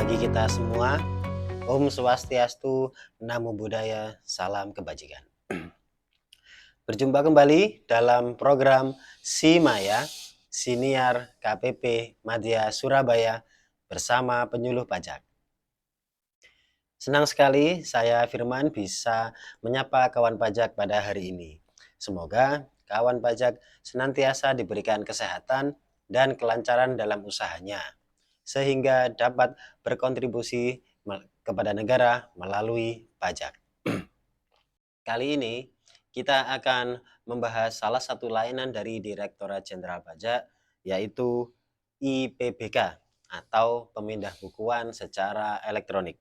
bagi kita semua. Om Swastiastu, Namo Buddhaya, salam kebajikan. Berjumpa kembali dalam program Simaya, Siniar KPP Madya Surabaya bersama penyuluh pajak. Senang sekali saya Firman bisa menyapa kawan pajak pada hari ini. Semoga kawan pajak senantiasa diberikan kesehatan dan kelancaran dalam usahanya, sehingga dapat berkontribusi kepada negara melalui pajak. Kali ini kita akan membahas salah satu layanan dari Direktorat Jenderal Pajak, yaitu IPBK atau pemindah bukuan secara elektronik.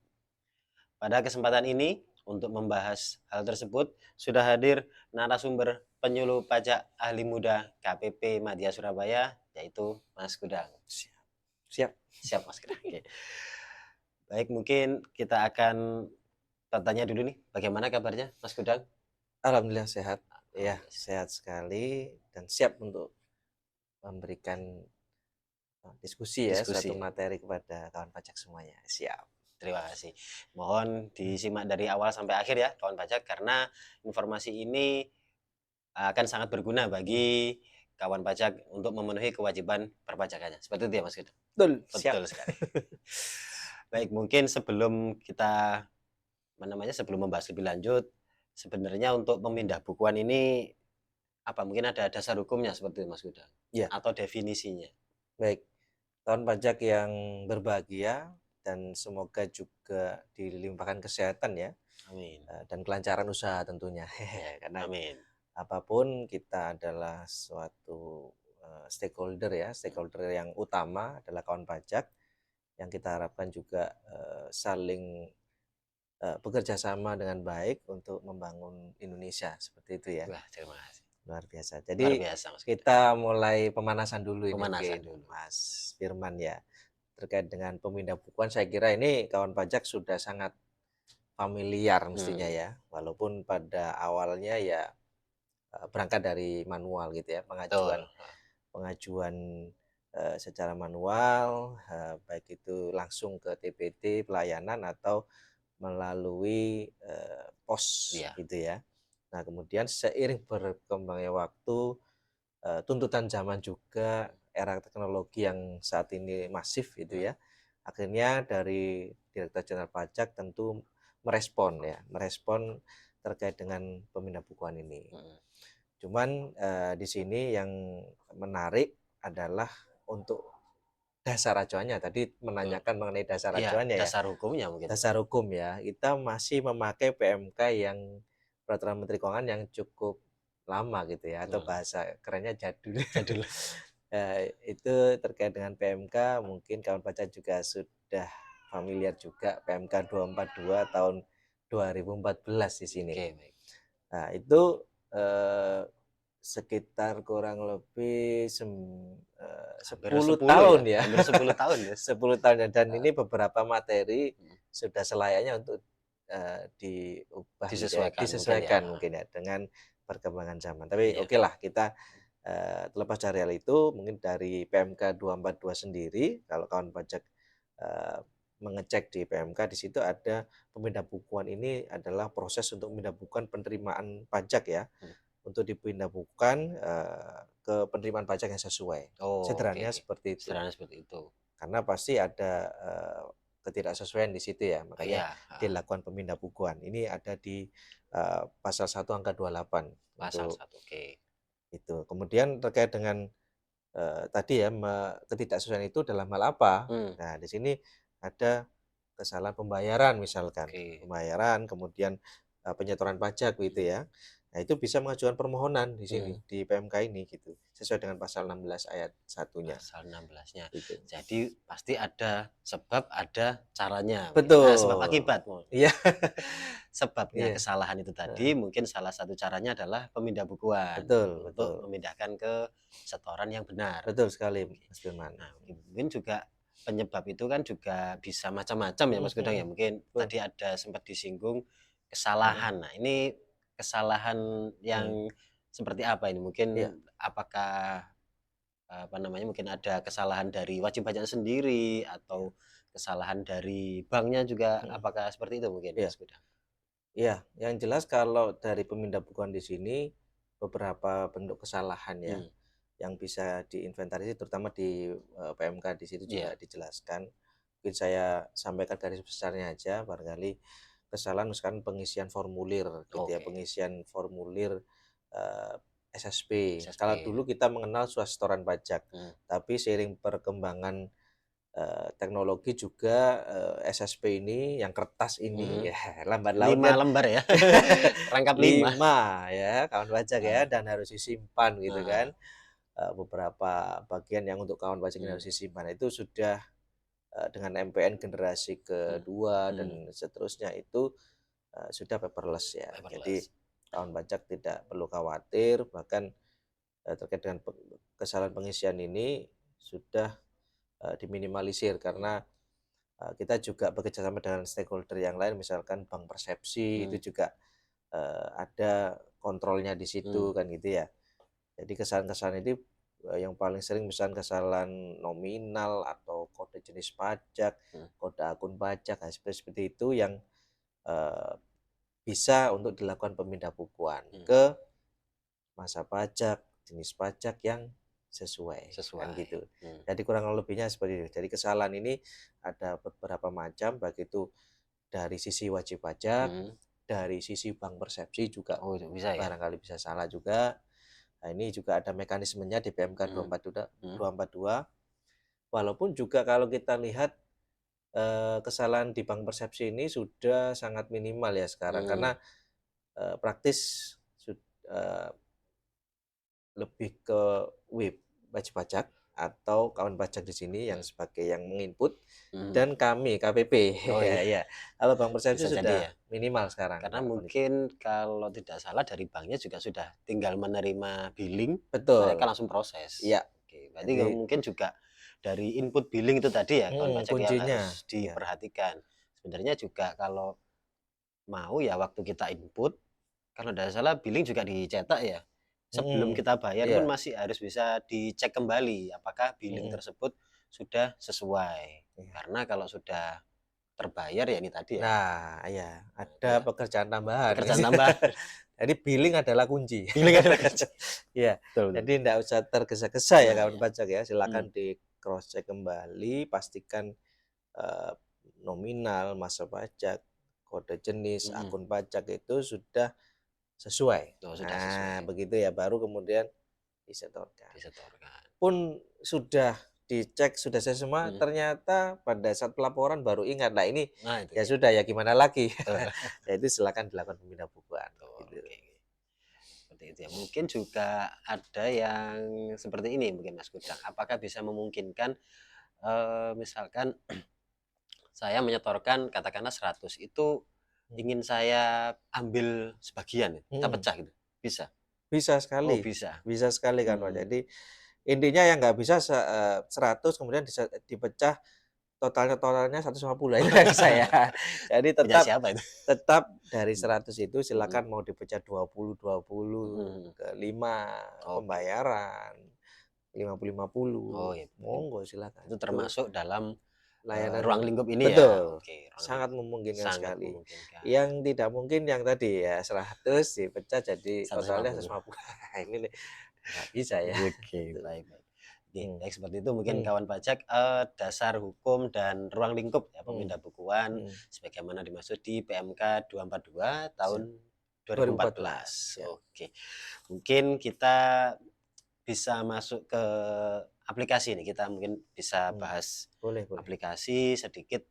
Pada kesempatan ini, untuk membahas hal tersebut, sudah hadir narasumber penyuluh pajak ahli muda KPP Madya Surabaya, yaitu Mas Gudang. Siap Mas Gudang. Oke. Baik, mungkin kita akan tanya dulu nih, bagaimana kabarnya Mas Gudang? Alhamdulillah sehat. Ya, sehat sekali dan siap untuk memberikan diskusi suatu materi kepada kawan pajak semuanya. Siap. Terima kasih. Mohon disimak dari awal sampai akhir ya kawan pajak, karena informasi ini akan sangat berguna bagi kawan pajak untuk memenuhi kewajiban perpajakannya. Seperti itu ya Mas Gudang? Betul sekali. Baik, mungkin sebelum kita sebelum membahas lebih lanjut, sebenarnya untuk pemindah bukuan ini mungkin ada dasar hukumnya seperti itu Mas Gudang? Ya. Atau definisinya? Baik, kawan pajak yang berbahagia dan semoga juga dilimpahkan kesehatan ya. Amin. Dan kelancaran usaha tentunya. Karena Amin. Apapun kita adalah suatu stakeholder yang utama adalah kawan pajak yang kita harapkan juga saling bekerja sama dengan baik untuk membangun Indonesia seperti itu ya. Wah, terima kasih. Luar biasa. Jadi kita mulai pemanasan dulu Mas Firman ya. Terkait dengan pemindah bukuan, saya kira ini kawan pajak sudah sangat familiar mestinya ya. Walaupun pada awalnya ya berangkat dari manual gitu ya, pengajuan secara manual, baik itu langsung ke TPT pelayanan atau melalui pos gitu ya. Nah, kemudian seiring berkembangnya waktu, tuntutan zaman juga, era teknologi yang saat ini masif gitu ya, akhirnya dari Direktorat Jenderal Pajak tentu merespon terkait dengan pemindah bukuan ini. Cuman di sini yang menarik adalah untuk dasar acuannya. Tadi menanyakan mengenai dasar acuannya ya. Dasar hukumnya mungkin. Dasar hukum ya. Kita masih memakai PMK yang Peraturan Menteri Keuangan yang cukup lama gitu ya, atau bahasa kerennya jadul. Itu terkait dengan PMK, mungkin kawan pajak juga sudah familiar juga, PMK 242 tahun 2014 di sini. Nah, itu sekitar kurang lebih 10 tahun ya. Hampir 10 tahun ya. 10 tahun dan ini beberapa materi sudah selayaknya untuk diubah, disesuaikan mungkin ya dengan perkembangan zaman. Tapi oke lah, kita terlepas dari hal itu, mungkin dari PMK 242 sendiri, kalau kawan pajak mengecek di PMK, di situ ada pemindah bukuan ini adalah proses untuk memindah bukuan penerimaan pajak ya, untuk dipindah bukuan ke penerimaan pajak yang sesuai. Sederhananya seperti itu. Karena pasti ada ketidaksesuaian di situ ya, makanya dilakukan pemindah bukuan. Ini ada di pasal 1 angka 28. Pasal 1, Itu. Kemudian terkait dengan tadi ya, ketidaksesuaian itu dalam hal apa? Nah, di sini ada kesalahan pembayaran misalkan. Pembayaran, kemudian penyetoran pajak gitu ya. Nah, itu bisa mengajukan permohonan di sini, di PMK ini gitu, sesuai dengan pasal 16 ayat 1-nya. Pasal 16-nya. Gitu. Jadi pasti ada sebab, ada caranya. Betul. Nah, sebab akibat. Iya. Sebabnya kesalahan itu tadi, mungkin salah satu caranya adalah pemindah bukuan. Untuk memindahkan ke setoran yang benar. Betul sekali Mas Firman. Nah, mungkin juga penyebab itu kan juga bisa macam-macam ya Mas Gudang ya. Mungkin tadi ada sempat disinggung kesalahan. Nah, ini kesalahan yang seperti apa ini? Mungkin apakah mungkin ada kesalahan dari wajib pajak sendiri atau kesalahan dari banknya juga Mhm. apakah seperti itu mungkin Iya. Mas Gudang? Iya, yang jelas kalau dari pemindahan di sini beberapa bentuk kesalahan ya Hmm, yang bisa diinventarisir terutama di PMK di situ juga iya, dijelaskan. Mungkin saya sampaikan garis besarnya aja barangkali kesalahan misalkan pengisian formulir gitu ya, oke, pengisian formulir eh, SSP. Kalau SSP. dulu kita mengenal surat setoran pajak, Hmm, tapi seiring perkembangan teknologi juga, SSP ini yang kertas ini mhm. ya lambat laun 5 kan lembar ya? Perangkap 5. 5 ya kawan pajak ya Heeh, dan harus disimpan gitu heeh, kan, beberapa bagian yang untuk kawan pajak ini mmm, harus disimpan. Itu sudah, dengan MPN generasi mmm, kedua mmm, dan seterusnya itu, sudah paperless ya. Jadi paperless. kawan pajak tidak perlu khawatir bahkan, terkait dengan kesalahan pengisian ini sudah, diminimalisir Mmm, karena kita juga bekerjasama dengan stakeholder yang lain, misalkan bank persepsi mmm, itu juga ada kontrolnya di situ mmm, kan gitu ya. Jadi kesalahan-kesalahan ini yang paling sering misalkan kesalahan nominal atau kode jenis pajak, mmm, kode akun pajak, nah seperti seperti itu yang eh, bisa untuk dilakukan pemindahan mmm, ke masa pajak, jenis pajak yang sesuai kan sesuai. gitu. Mmm, Jadi kurang lebihnya seperti itu. Jadi kesalahan ini ada beberapa macam, baik itu dari sisi wajib pajak, mhm. dari sisi bank persepsi juga Oh, itu bisa ya? barangkali bisa salah juga. Nah, ini juga ada mekanismenya di PMK Mmm, mhm, 242. Walaupun juga kalau kita lihat kesalahan di bank persepsi ini sudah sangat minimal ya sekarang mmm, karena praktis eh, lebih ke wajib pajak atau kawan pajak di sini yang mmm, sebagai yang menginput mhm. dan kami KPP Oh, ya iya, ya. Kalau bank persepsi bisa jadi ya? sudah minimal sekarang Karena kondisi. mungkin kalau tidak salah dari banknya juga sudah tinggal menerima billing, mereka Betul. langsung proses. Iya. Oke, berarti Jadi mungkin juga dari input billing itu tadi ya, kawan pajak yang kuncinya harus ya. diperhatikan. Sebenarnya juga kalau mau ya waktu kita input, kalau tidak salah billing juga dicetak ya. Sebelum Mhm. kita bayar pun Iya. masih harus bisa dicek kembali apakah billing Mhm. tersebut sudah sesuai. Iya. Karena kalau sudah terbayar ya ini tadi ya. Nah, ya, Nah, itu ada ya pekerjaan tambahan. pekerjaan tambahan. Jadi billing adalah kunci. Billing adalah kerja. Iya, Betul, betul. jadi ndak usah tergesa-gesa ya Nah, kawan ya. pajak ya, silakan Hmm, di cross check kembali, pastikan eee, nominal, masa pajak, kode jenis, mhm. akun pajak itu sudah sesuai. Oh, sudah Nah, sesuai begitu ya, baru kemudian disetorkan. disetorkan. Pun sudah dicek, sudah selesai semua, Mhm. ternyata pada saat pelaporan baru ingat. Nah ini, Nah, itu ya dia. sudah ya gimana lagi. Betul, Ya itu silakan dilakukan pembinaan betul, gitu. oke, oke. Seperti itu ya. Mungkin juga ada yang seperti ini mungkin Mas Gudang. Apakah bisa memungkinkan, misalkan saya menyetorkan katakanlah 100 itu Hmm. ingin saya ambil sebagian, kita Mhm. pecah gitu, bisa? Oh, bisa? Bisa sekali kan Pak. Mmm, Jadi intinya yang nggak bisa 100 kemudian dipecah totalnya totalnya 150 itu nggak bisa ya. Jadi punya tetap siapa itu? tetap dari Mmm, 100 itu mhm, silakan mau dipecah 20 mhm, ke 5 oke. pembayaran, 50 Oh, ya, monggo silakan. itu Itu termasuk dalam, ruang layanan lingkup ini ya? betul, Oke, ruang sangat lingkup memungkinkan sangat sekali. memungkinkan, Yang tidak mungkin yang tadi ya 100 dipecah jadi totalnya 150. 150. Ini nih nggak bisa ya, Oke, itu. baik, baik. Oke, Mmm, baik seperti itu mungkin mhm, kawan pajak, dasar hukum dan ruang lingkup ya mhm, pemindahan mhm, sebagaimana dimaksud di PMK 242 tahun siap. 2014. 2014 ya. Oke, mungkin kita bisa masuk ke aplikasi nih, kita mungkin bisa Mmm, bahas boleh boleh. aplikasi sedikit,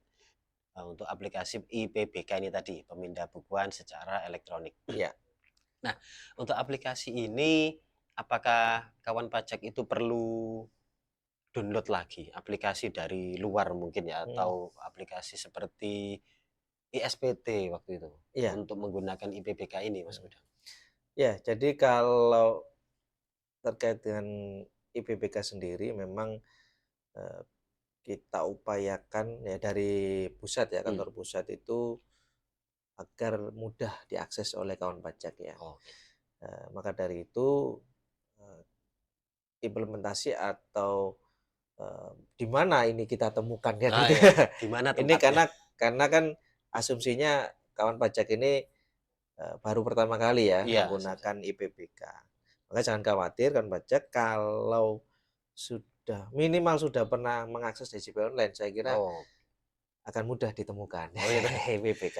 untuk aplikasi IPBK ini tadi, pemindah bukuan secara elektronik. Iya, Nah, untuk aplikasi ini, apakah kawan pajak itu perlu download lagi aplikasi dari luar mungkin ya, mhm, atau aplikasi seperti ISPT waktu itu, iya, untuk menggunakan IPBK ini, Mas mhm. Gudang? Ya, jadi kalau terkait dengan IPBK sendiri memang, eee, kita upayakan ya dari pusat ya, Mmm, kantor pusat itu agar mudah diakses oleh kawan pajak ya. oke, Maka dari itu, eee, implementasi atau di mana ini kita temukan kan Ah, gitu ya. ya. Di mana Ini tempatnya? karena kan asumsinya kawan pajak ini baru pertama kali ya Iya, menggunakan IPBK. Maka jangan khawatir kawan pajak, kalau minimal sudah pernah mengakses DJP online, saya kira Oh, akan mudah ditemukan oh gitu. IPBK.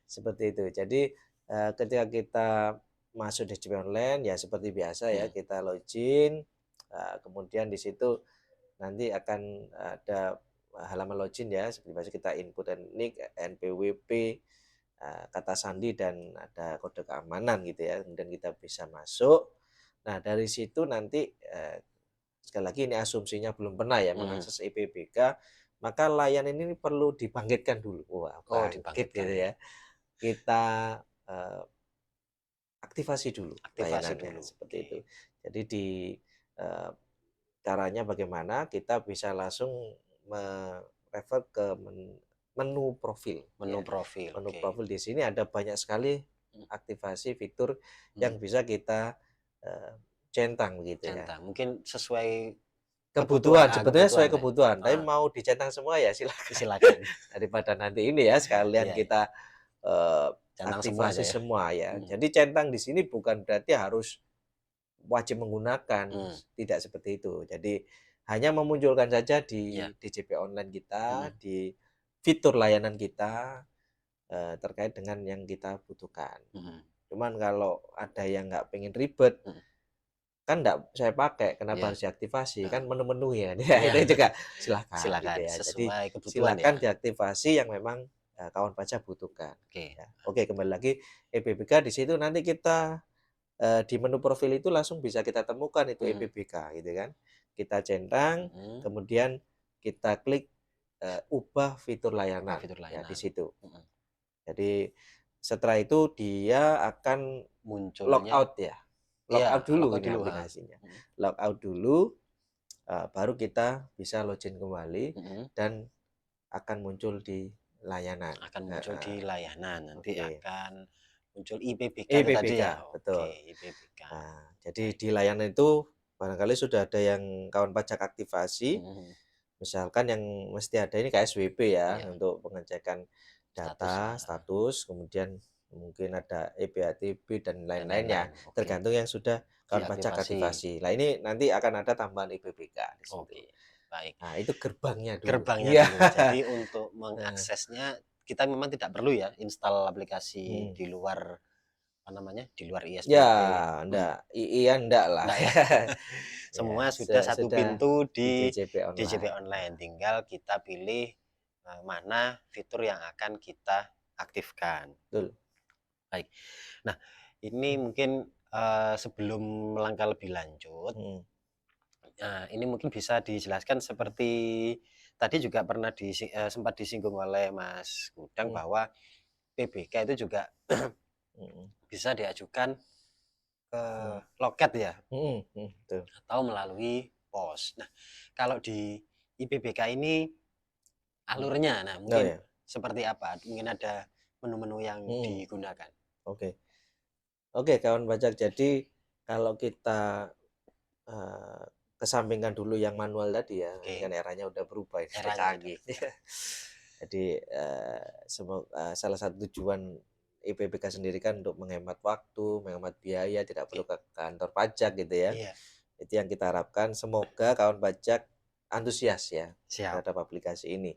Seperti itu. Jadi ketika kita masuk DJP online ya seperti biasa ya, kita login, kemudian di situ nanti akan ada halaman login ya, seperti biasa kita input NIK, NPWP, kata sandi, dan ada kode keamanan gitu ya. Kemudian kita bisa masuk. Nah, dari situ nanti sekali lagi ini asumsinya belum pernah ya mengakses IPBK, maka layanan ini perlu dibangkitkan dulu. Wah, Oh, bangkit dibangkitkan gitu ya. ya. Kita aktivasi dulu Aktivasi layanannya dulu. seperti Oke. itu. Jadi eh, caranya bagaimana kita bisa langsung merefer ke menu profil Menu ya. profil. Menu Oke. profil di sini ada banyak sekali aktivasi fitur yang bisa kita eh, centang begitu ya. Centang. Mungkin sesuai Kebutuhan, sebetulnya sesuai ya. kebutuhan, tapi Ah, mau dicentang semua ya silakan. silakan. Daripada nanti ini ya sekalian Iya, iya. kita Centang semua aja aktivasi ya. semua ya. Jadi centang di sini bukan berarti harus wajib menggunakan, tidak seperti itu. Jadi hanya memunculkan saja Iya. di DJP online kita, di fitur layanan kita terkait dengan yang kita butuhkan. Cuman kalau ada yang nggak pengen ribet, kan nggak saya pakai, kenapa Iya. harus diaktifasi? Kan Nah, menu-menu ya. iya. Itu juga silakan gitu Silakan ya. Jadi sesuai kebutuhan ya. silakan diaktifasi yang memang kawan pajak butuhkan. Oke. Ya. Oke, kembali lagi EPBK di situ nanti kita di menu profil itu langsung bisa kita temukan itu EPBK gitu kan. Kita centang, kemudian kita klik ubah fitur layanan ya di situ. Jadi setelah itu dia akan Munculnya logout ya. iya, Logout dulu logout ini dulu. aplikasinya. Logout dulu, baru kita bisa login kembali dan akan muncul di layanan. Akan muncul di layanan. Nanti Oke. akan muncul IPBK itu tadi IPBK, ya. betul. Oke, IPBK. Nah, jadi di layanan itu barangkali sudah ada yang kawan pajak aktivasi. Misalkan yang mesti ada ini KSWP ya, Iya. untuk pengecekan data, status, kemudian mungkin ada EPATB dan lain-lainnya, lain-lain. Oke. tergantung yang sudah kawan pajak aktivasi. Nah, ini nanti akan ada tambahan IPBK di situ. Oke, baik. Nah, itu gerbangnya dulu. Gerbangnya Iya. dulu. Jadi untuk mengaksesnya kita memang tidak perlu ya install aplikasi di luar apa namanya? Di luar ISBP. Ya, enggak. Iya enggak lah. Enggak ya. Semua sudah satu pintu di DJP online. Tinggal kita pilih mana fitur yang akan kita aktifkan. Betul. Baik. Nah, ini mungkin sebelum melangkah lebih lanjut, ini mungkin bisa dijelaskan seperti tadi juga pernah sempat disinggung oleh Mas Gudang bahwa PBK itu juga bisa diajukan ke loket ya, atau melalui pos. Nah, kalau di IPBK ini alurnya, nah mungkin seperti apa? Mungkin ada menu-menu yang digunakan. Oke, kawan pajak. Jadi kalau kita kesampingkan dulu yang manual tadi ya, kan eranya udah berubah, sudah canggih. Jadi salah satu tujuan IPBK sendiri kan untuk menghemat waktu, menghemat biaya, tidak perlu ke kantor pajak gitu ya. Itu yang kita harapkan. Semoga kawan pajak antusias ya terhadap aplikasi ini.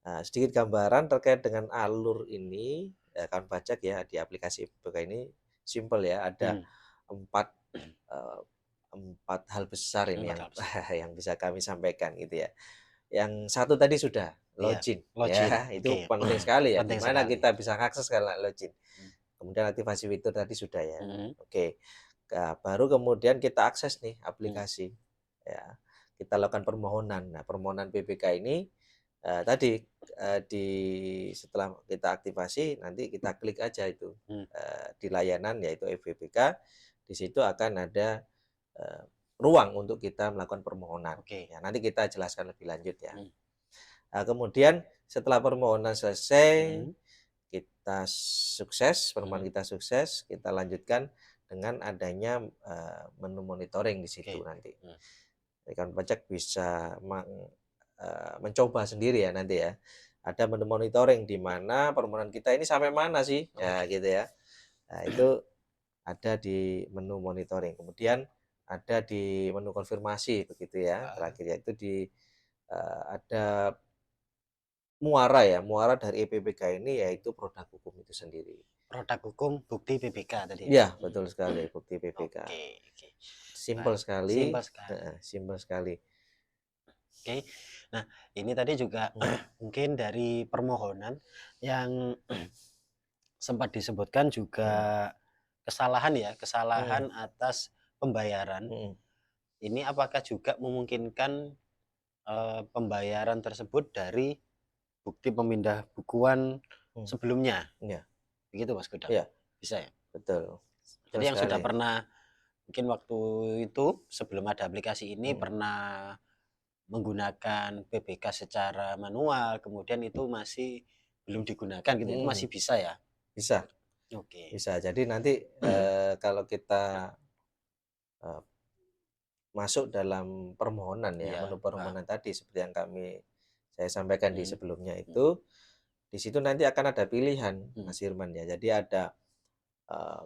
Nah, sedikit gambaran terkait dengan alur ini, kawan pajak ya, di aplikasi IPBK ini simple ya, ada empat hal besar ini yang bisa kami sampaikan gitu ya. Yang satu tadi sudah login. Ya, itu penting sekali ya, dimana kita bisa akses kalau login. Kemudian aktivasi fitur tadi sudah ya. Oke. Nah, baru kemudian kita akses nih aplikasi ya, kita lakukan permohonan. Nah, permohonan PBK ini tadi setelah kita aktivasi, nanti kita klik aja itu di layanan yaitu FPBK. Di situ akan ada ruang untuk kita melakukan permohonan. Ya, nanti kita jelaskan lebih lanjut ya. Nah, kemudian setelah permohonan selesai, kita sukses, permohonan kita sukses, kita lanjutkan dengan adanya menu monitoring di situ nanti. Kawan pajak bisa mencoba sendiri ya nanti ya. Ada menu monitoring di mana permohonan kita ini sampai mana sih? Ya Oke. gitu ya. Nah, itu ada di menu monitoring. Kemudian ada di menu konfirmasi begitu ya. Heeh. Terakhir yaitu ada muara dari EPBK ini yaitu produk hukum itu sendiri. Produk hukum bukti PBK tadi ya? Iya, betul sekali, bukti PPK. Oke, oke. Simpel Baik, sekali, simpel sekali. simpel sekali. Oke. Nah, ini tadi juga mungkin dari permohonan yang sempat disebutkan juga kesalahan ya, kesalahan atas pembayaran. Mhm. Ini apakah juga memungkinkan pembayaran tersebut dari bukti pemindah bukuan Mhm. sebelumnya? Iya. Begitu Mas Gudang? Iya, Bisa ya? betul. Betul Jadi yang sudah sekali. pernah mungkin waktu itu sebelum ada aplikasi ini Mhm. pernah menggunakan PBK secara manual, kemudian itu masih belum digunakan gitu, itu Mhm. masih bisa ya? Bisa, Oke. bisa. Jadi nanti kalau kita eh, masuk dalam permohonan ya, Iya, menu paham. permohonan tadi seperti yang saya sampaikan di Mhm, sebelumnya mhm, itu, di situ nanti akan ada pilihan, mhm. Mas Firman ya. Jadi ada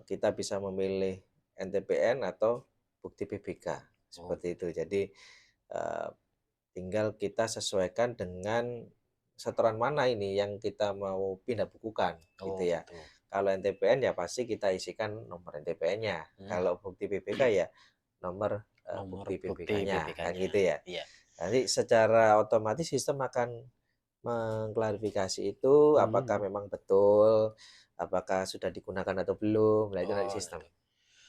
kita bisa memilih NTPN atau bukti PBK Oh seperti gitu. itu. Jadi eh, tinggal kita sesuaikan dengan setoran mana ini yang kita mau pindah bukukan gitu Oh ya. gitu. Kalau NTPN ya pasti kita isikan nomor NTPN-nya. Mhm. Kalau bukti PPK ya nomor Nomor bukti bukti PPK-nya kan PBK-nya. gitu ya. Iya. Nanti secara otomatis sistem akan mengklarifikasi itu apakah Mhm. memang betul, apakah sudah digunakan atau belum. Nah itu nanti Oh sistem gitu.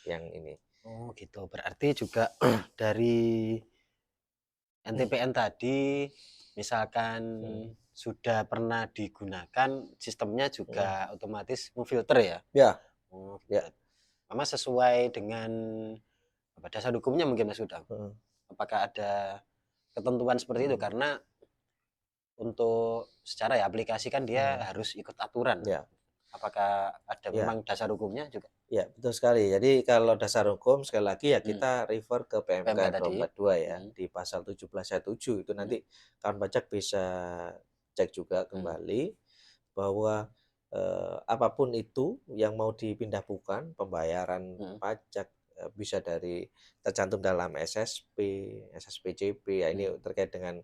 yang ini. Oh gitu. Berarti juga dari NTPN tadi misalkan Mhm. sudah pernah digunakan, sistemnya juga Mhm. otomatis memfilter ya? Ya, Oh gitu. ya. Memang sesuai dengan apa, dasar hukumnya mungkin Mas Udang? Heeh. Apakah ada ketentuan seperti itu? Mhm. Karena untuk secara ya aplikasi kan dia Mhm. harus ikut aturan. Ya, Apakah ada ya, memang dasar hukumnya juga? ya, betul sekali. Jadi kalau dasar hukum sekali lagi ya Hmm, kita refer ke PMK PMK tadi. 242 ya Hmm, di pasal 17 ayat 7 itu hmm, nanti kawan pajak bisa cek juga hmm, kembali bahwa apapun itu yang mau dipindahkan pembayaran hmm, pajak bisa dari tercantum dalam SSP, SSPJP ya ini hmm. terkait dengan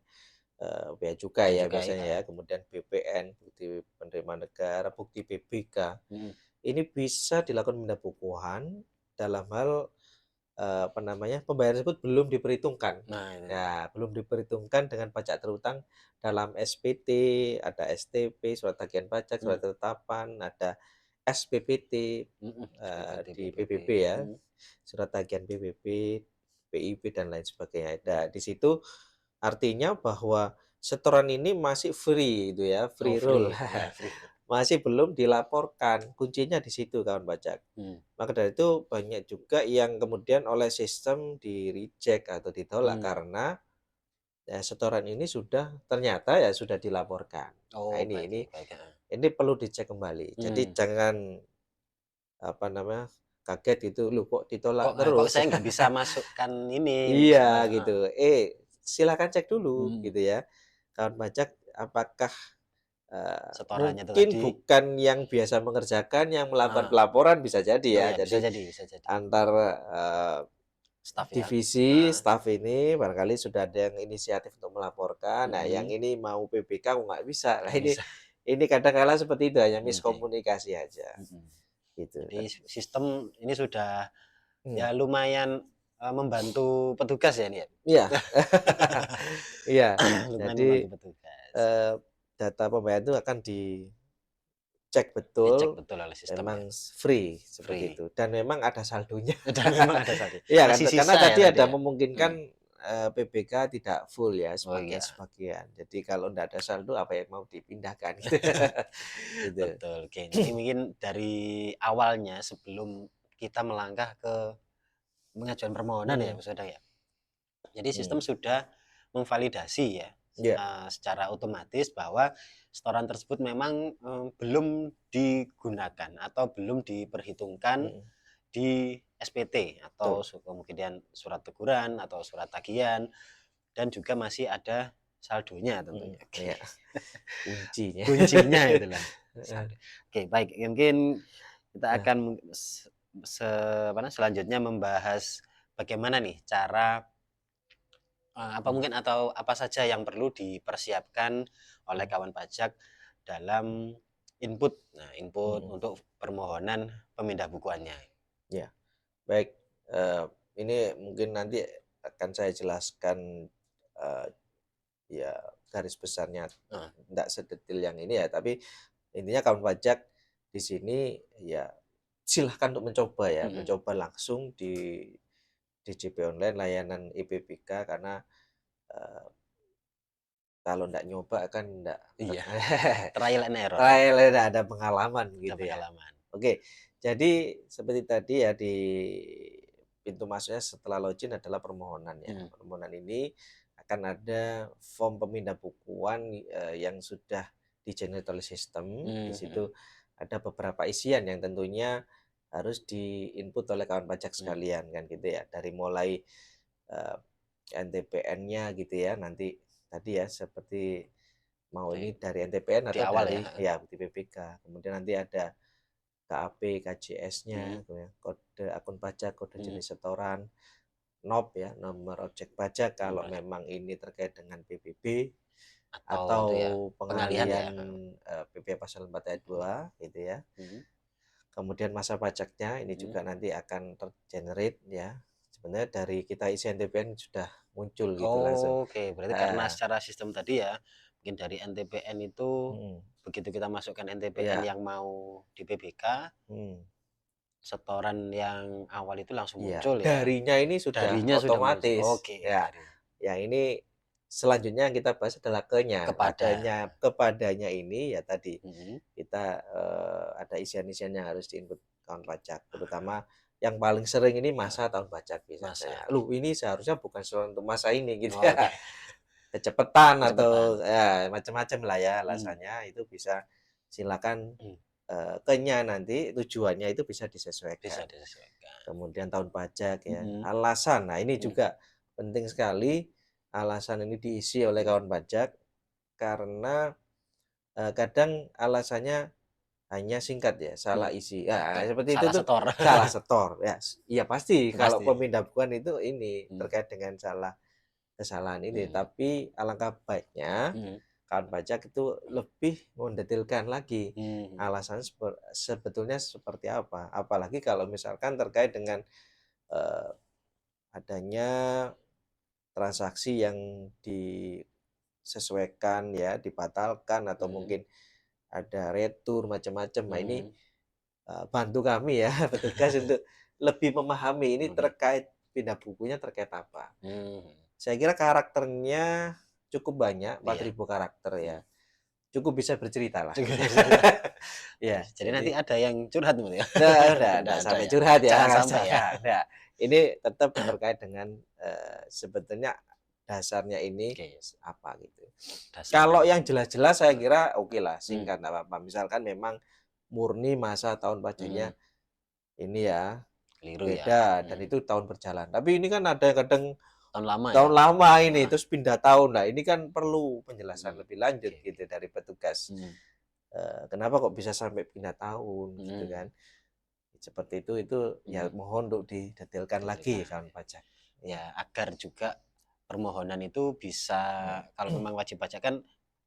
bea cukai Bea ya cukai. biasanya ya, kemudian BPN, bukti penerimaan negara, bukti PBK. Hmm. Ini bisa dilakukan pembukuan dalam hal, apa namanya, pembayaran tersebut belum diperhitungkan. Nah, itu dia. Ya, belum diperhitungkan dengan pajak terutang dalam SPT, ada STP, surat tagihan pajak, Hmm, surat ketetapan, ada SPPT, hmm. SPPT, di PPP. PBB ya, Hmm. surat tagihan PBB, PIB, dan lain sebagainya. Nah, di situ artinya bahwa setoran ini masih free itu ya, Oh free roll. free, ya free. Masih belum dilaporkan, kuncinya di situ kawan pajak. Hmm, Maka dari itu banyak juga yang kemudian oleh sistem di-reject atau ditolak hmm. karena ya setoran ini ternyata ya sudah dilaporkan. Nah Oh ini baik, ini baik. Ah. ini perlu dicek kembali. Jadi Hmm. jangan apa namanya kaget itu, "Loh kok ditolak Kok terus?" saya nggak bisa masukkan ini Iya misalnya? gitu. Silakan cek dulu Hmm. gitu ya. Kawan pajak apakah Setorannya itu mungkin tadi. bukan yang biasa mengerjakan, yang melakukan Ah. pelaporan bisa jadi Oh ya. ya bisa Jadi jadi, bisa jadi. antar, Staf ya. divisi, Ah. staf ini barangkali sudah ada yang inisiatif untuk melaporkan, nah yang Mhm. ini mau PBK kok nggak bisa. Nah Nggak bisa. ini kadang kala seperti itu, hanya Oke. miskomunikasi aja, Mhm. gitu. Jadi sistem ini sudah Hmm, ya lumayan, membantu petugas ya ini ya? iya. Iya, Lumayan jadi, membantu petugas. eee, data pembayaran itu akan dicek Dicek betul, betul oleh sistem ya? memang free, seperti Free. itu, dan memang ada saldonya. Dan memang ada saldo. Iya kan, Masih karena sisa ya tadi tadi ada ya? memungkinkan, Mhm. PBK tidak full ya, Oh iya. sebagian-sebagian. Jadi kalau ndak ada saldo, apa yang mau dipindahkan gitu. Gitu. Betul, oke. Jadi mungkin dari awalnya sebelum kita melangkah ke pengajuan permohonan ya, Mhm, Mas Wedang ya? Jadi sistem mhm. sudah memvalidasi ya, Iya, secara otomatis bahwa setoran tersebut memang, belum digunakan atau belum diperhitungkan mhm, di SPT atau kemudian surat teguran atau surat tagihan, dan juga masih ada saldonya tentunya. Iya. Kuncinya. Kuncinya itulah. Oke, baik. Mungkin kita akan selanjutnya membahas bagaimana nih cara apa mungkin atau apa saja yang perlu dipersiapkan oleh kawan pajak dalam input. Nah, input untuk permohonan pemindah bukuannya. Ya, baik. Ini mungkin nanti akan saya jelaskan ya garis besarnya, tidak sedetil yang ini ya, tapi intinya kawan pajak di sini ya silahkan untuk mencoba ya, mencoba langsung di DJP online layanan IPBK, karena kalau enggak nyoba kan enggak trial and error. Trial enggak ada pengalaman gitu ya. Oke. Jadi seperti tadi ya, di pintu masuknya setelah login adalah permohonan ya. Permohonan ini akan ada form pemindah bukuan yang sudah di-generate oleh sistem. Di situ ada beberapa isian yang tentunya harus diinput oleh kawan pajak sekalian kan gitu ya. Dari mulai NTPN-nya gitu ya, nanti tadi ya seperti mau ini dari NTPN atau awal dari ya di PPK. Kemudian nanti ada KAP, KJS-nya, kode akun pajak, kode jenis setoran, NOP ya, nomor objek pajak kalau memang ini terkait dengan PBB atau pengalihan PP pasal 4 ayat 2 gitu ya. Kemudian masa pajaknya ini juga nanti akan tergenerate ya. Sebenarnya dari kita isi NTPN sudah muncul gitu langsung. Oke, berarti karena secara sistem tadi ya, mungkin dari NTPN itu begitu kita masukkan NTPN yang mau di PBK, setoran yang awal itu langsung muncul ya. Darinya ini sudah otomatis. Oke. Ya. Ya, ini selanjutnya yang kita bahas adalah kepadanya ini ya tadi. Kita ada isian-isian yang harus diinput kawan pajak, terutama yang paling sering ini masa tahun pajak biasanya. Ini seharusnya bukan setoran untuk masa ini gitu ya. Kecepatan atau ya macam-macam lah ya alasannya, itu bisa silakan kenya nanti tujuannya itu bisa disesuaikan. Kemudian tahun pajak ya, alasan. Nah, ini juga penting sekali, alasan ini diisi oleh kawan pajak karena kadang alasannya hanya singkat ya, salah isi. Ya, seperti itu tuh salah setor. Ya, iya pasti kalau pemindah bukuan itu ini terkait dengan kesalahan ini, tapi alangkah baiknya kawan pajak itu lebih mendetailkan lagi alasan sebetulnya seperti apa. Apalagi kalau misalkan terkait dengan adanya transaksi yang disesuaikan ya, dibatalkan atau mungkin ada retur macam-macam. Nah, ini bantu kami ya petugas untuk lebih memahami ini terkait pindah bukunya terkait apa. Saya kira karakternya cukup banyak, 4.000 karakter ya. Cukup bisa bercerita lah. Ya, jadi nanti ada yang curhat ya. Enggak sampai curhat ya. Jangan sampai ya. Nah, ini tetap terkait dengan sebetulnya dasarnya ini apa gitu. Kalau yang jelas-jelas saya kira oke lah, singkat enggak apa-apa. Misalkan memang murni masa tahun pajaknya ini ya beda dan itu tahun berjalan. Tapi ini kan ada kadang tahun lama ini terus pindah tahun. Nah, ini kan perlu penjelasan lebih lanjut gitu dari petugas. Kenapa kok bisa sampai pindah tahun gitu kan. Seperti itu ya mohon untuk didetailkan lagi kawan pajak. Ya, agar juga permohonan itu bisa kalau memang wajib pajak kan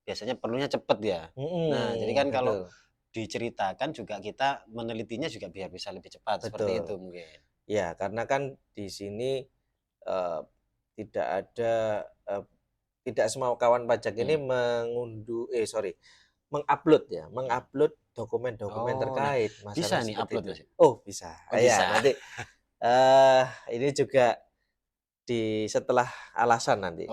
biasanya perlunya cepat ya. Nah, jadi kan kalau diceritakan juga kita menelitinya juga biar bisa lebih cepat. Seperti itu mungkin. Ya, karena kan di sini tidak semua kawan pajak ini mengupload dokumen-dokumen terkait masalah bisa nih upload. Bisa. Ya, nanti ini juga setelah alasan nanti.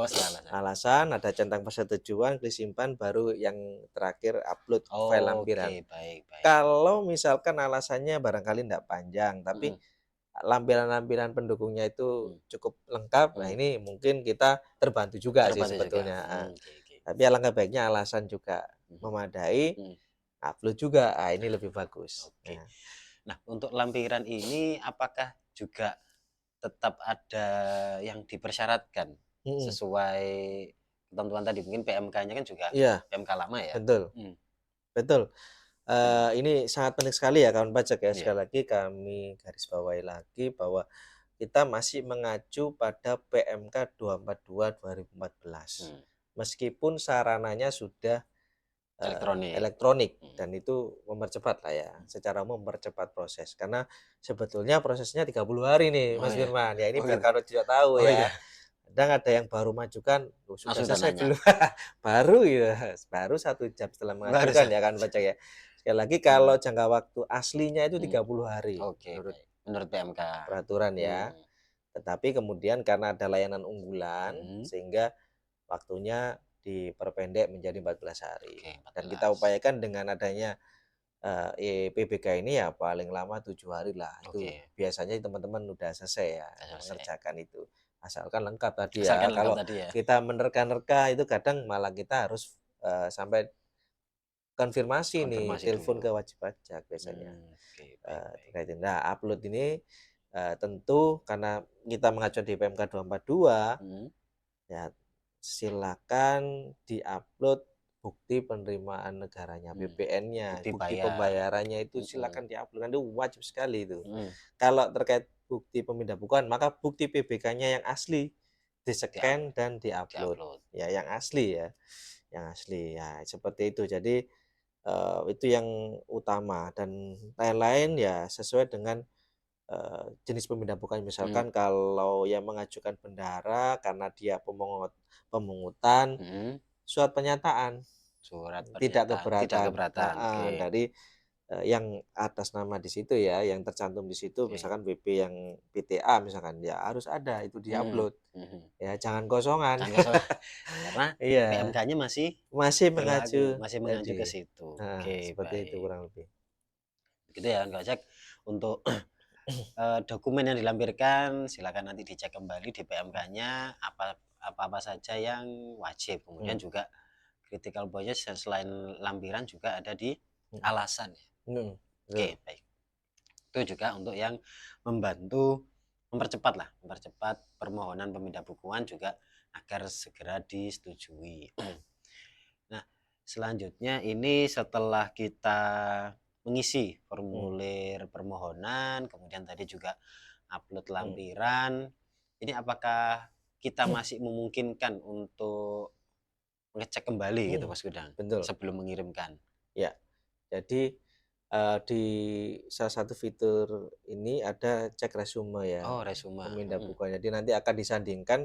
Alasan ada centang persetujuan, klik simpan, baru yang terakhir upload file lampiran. Baik. Kalau misalkan alasannya barangkali tidak panjang, tapi lampiran-lampiran pendukungnya itu cukup lengkap. Nah, ini mungkin kita terbantu juga sih sebetulnya. Tapi alangkah baiknya alasan juga memadai, upload juga. Ini lebih bagus. Nah, untuk lampiran ini apakah juga tetap ada yang dipersyaratkan Mhm. sesuai ketentuan tadi? Mungkin PMK-nya kan juga Iya, PMK lama ya? betul Hmm, betul. hmm, Ini sangat penting sekali ya kawan pajak ya, iya. sekali lagi kami garis bawahi lagi bahwa kita masih mengacu pada PMK 242 2014. Hmm, Meskipun sarananya sudah elektronik. elektronik Hmm. dan itu mempercepat lah ya, secara umum mempercepat proses. Karena sebetulnya prosesnya 30 hari nih Oh Mas ya, Firman, ya ini oh biar gitu. kawan juga tahu Oh iya, ya. Kadang ada yang baru majukan, "Loh sudah langsung selesai tanya. belum?" Baru ya, baru 1 jam setelah Baru mengajukan satu ya kan jam. baca ya. Sekali lagi Hmm, kalau jangka waktu aslinya itu hmm. 30 hari Oke, menurut baik. Menurut PMK. peraturan ya. Hmm, Tetapi kemudian karena ada layanan unggulan hmm. sehingga waktunya diperpendek menjadi 14 hari. Oke, Dan kita 14. upayakan dengan adanya PBK ini ya paling lama 7 hari lah. Itu Oke, biasanya teman-teman udah selesai ya udah selesai. mengerjakan itu. Asalkan lengkap tadi ya. Asalkan lengkap Kalau tadi ya. kita menerka-nerka itu kadang malah kita harus sampai konfirmasi nih, Konfirmasi telepon dulu. ke wajib pajak biasanya. Oke, baik, baik. Terkait ini. Nah, upload ini tentu karena kita mengacu di PMK 242 Hmm. ya silakan diupload bukti penerimaan negaranya, Hmm. BPN-nya, Bukti bukti bayar. pembayarannya itu Hmm. silakan diupload. Kan itu wajib sekali itu. Hmm. Kalau terkait bukti pemindahan maka bukti PBK-nya yang asli di-scan Di-upload. dan diupload. Di-upload. Ya, yang asli ya, yang asli. Ya, seperti itu. Jadi itu yang utama dan lain-lain ya sesuai dengan jenis pemindahan. Hmm. Misalkan kalau yang mengajukan bendahara karena dia pemungutan, Hmm. surat pernyataan Surat tidak pernyataan tidak keberatan, keberatan. Oke. dari yang atas nama di situ ya, yang tercantum di situ Oke. misalkan BP yang PTA misalkan, ya harus ada itu Hmm. di-upload, Hmm. ya jangan kosongan. Jangan kosong karena Iya, PMK-nya masih masih mengacu berlaku, masih mengacu ke tadi. situ. Heeh, Oke, seperti itu baik. kurang lebih. Begitu ya, Kak Jack. Untuk dokumen yang dilampirkan silakan nanti dicek kembali di PMK-nya apa saja yang wajib. Kemudian Mmm, juga critical point-nya selain lampiran juga ada di mhm alasan ya. mhm, Oke, betul, baik. Itu juga untuk yang membantu mempercepat permohonan pemindah bukuan juga agar segera disetujui. Nah, selanjutnya ini setelah kita mengisi mmm, formulir permohonan, kemudian tadi juga upload mmm, lampiran, ini apakah kita masih memungkinkan untuk ngecek kembali gitu mhm, Mas Gudang betul, sebelum mengirimkan? ya. Jadi, di salah satu fitur ini ada cek resume ya, Oh, resume. pemindah Mhm. bukuan. Jadi nanti akan disandingkan,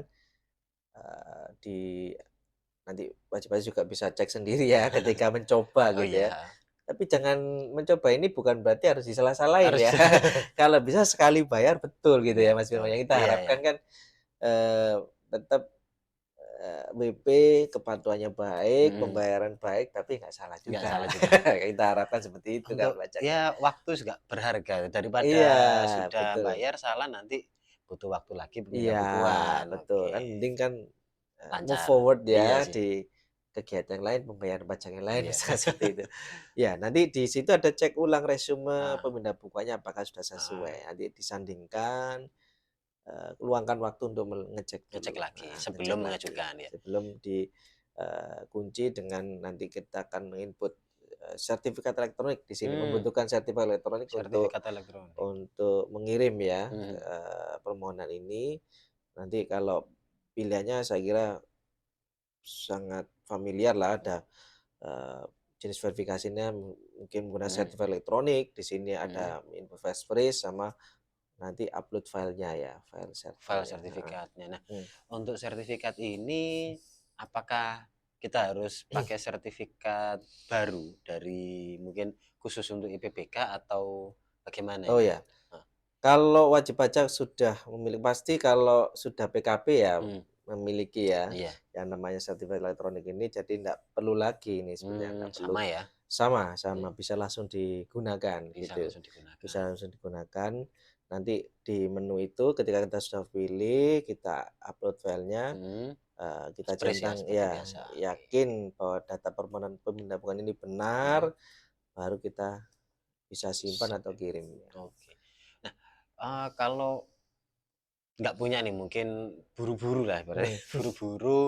di nanti wajib-wajib juga bisa cek sendiri ya ketika mencoba Oh gitu ya. iya, Tapi jangan mencoba ini bukan berarti harus disalah-salahin harus ya. Kalau bisa sekali bayar betul gitu ya Mas Bimo, betul. yang kita Iya, iya. harapkan kan, tetap, WP kepatuhannya baik, Mhm. pembayaran baik, tapi nggak salah Nggak juga. salah juga. Kita harapkan seperti itu kan Untuk pajaknya. ya waktu juga berharga daripada Iya, sudah betul. bayar salah nanti butuh waktu lagi Iya, pemindah bukuan. betul. Kan Oke, penting kan, move lancar. forward Iya ya sih. di kegiatan yang lain, pembayaran pajak yang lain, Iya. misalnya seperti itu. Ya, nanti di situ ada cek ulang resume Ah, pemindah bukuannya apakah sudah sesuai. ah, Nanti disandingkan, luangkan waktu untuk ngecek ngecek dulu. lagi Nah, ngecek sebelum lagi mengajukan ya. sebelum kunci dengan nanti kita akan menginput sertifikat elektronik di sini, Hmm, membutuhkan sertifikat elektronik sertifikat elektronik. untuk mengirim ya, Mhm. permohonan ini. Nanti kalau pilihannya saya kira sangat familiar lah, ada eee, jenis verifikasinya mungkin menggunakan Mhm. sertifikat elektronik, di sini Mhm. ada info flash freeze sama nanti upload filenya ya, file File servernya, heeh, sertifikatnya. Nah, mmm. untuk sertifikat ini apakah kita harus pakai sertifikat baru dari mungkin khusus untuk IPBK atau bagaimana Oh ini? ya, Heeh. kalau wajib pajak sudah memiliki pasti kalau sudah PKP ya Hmm, memiliki ya, iya. yang namanya sertifikat elektronik ini, jadi ndak perlu lagi ini sebenarnya, ndak perlu Sama ya? sama Iya, sama, bisa langsung digunakan bisa gitu. langsung digunakan. Bisa langsung digunakan. Nanti di menu itu ketika kita sudah pilih, kita upload filenya, Hmm, kita freeze ya centang seperti ya, biasa. Oke. yakin bahwa data permohonan pemindahan bukan ini Hmm, benar, baru kita bisa simpan atau kirim. Oke. Nah, kalau nggak punya nih, mungkin buru-buru lah, buru-buru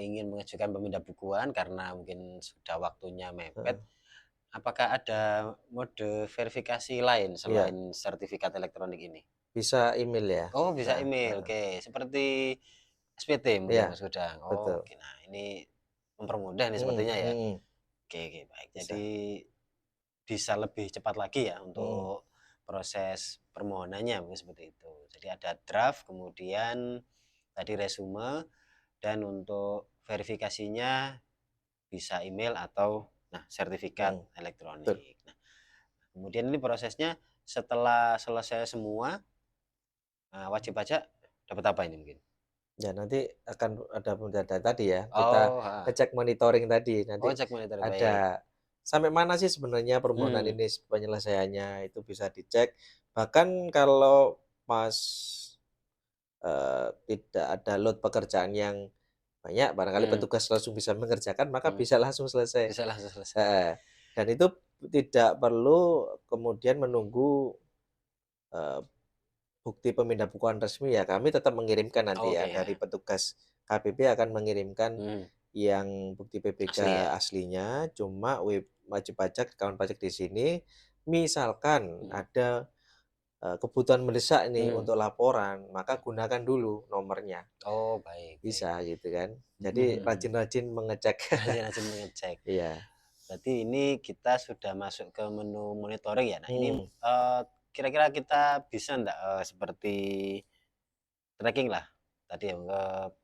ingin mengajukan pemindah bukuan karena mungkin sudah waktunya mepet. Apakah ada mode verifikasi lain Iya, selain sertifikat elektronik ini? bisa email ya. Oh, bisa Nah, email. Oke, seperti SPT mungkin iya, Mas Gudang. Oh, betul. oke. Nah, ini mempermudah nih sepertinya ya. Oke, baik. Bisa. Jadi bisa lebih cepat lagi ya Mm, untuk proses permohonannya mungkin seperti itu. Jadi ada draft, kemudian tadi resume, dan untuk verifikasinya bisa email atau sertifikat betul. elektronik. Nah, kemudian ini prosesnya setelah selesai semua, wajib pajak dapat apa ini mungkin? Ya, nanti akan ada data tadi ya. Kita Oh, heeh. ngecek monitoring tadi. Oh, Nanti cek monitor, baik. ada sampai mana sih sebenarnya permohonan Hmm, ini penyelesaiannya itu bisa dicek. Bahkan kalau Mas tidak ada load pekerjaan yang banyak, barangkali hmm, petugas langsung bisa mengerjakan, maka hmm. bisa langsung selesai. Bisa langsung selesai. Heeh. Dan itu tidak perlu kemudian menunggu eh, bukti pemindah bukuan resmi ya. Kami tetap mengirimkan nanti Oke ya ya. dari petugas KPP akan mengirimkan Hmm, yang bukti PPK asli ya. aslinya, cuma wajib pajak, kawan pajak di sini, misalkan Hmm, ada kebutuhan mendesak nih hmm. untuk laporan, maka gunakan dulu nomornya. Oh, baik, baik. Bisa gitu kan. Jadi Mhm. rajin-rajin mengecek. Rajin-rajin mengecek. Iya. Berarti ini kita sudah masuk ke menu monitoring ya. Nah, ini Hmm, kira-kira kita bisa enggak seperti tracking lah tadi ya,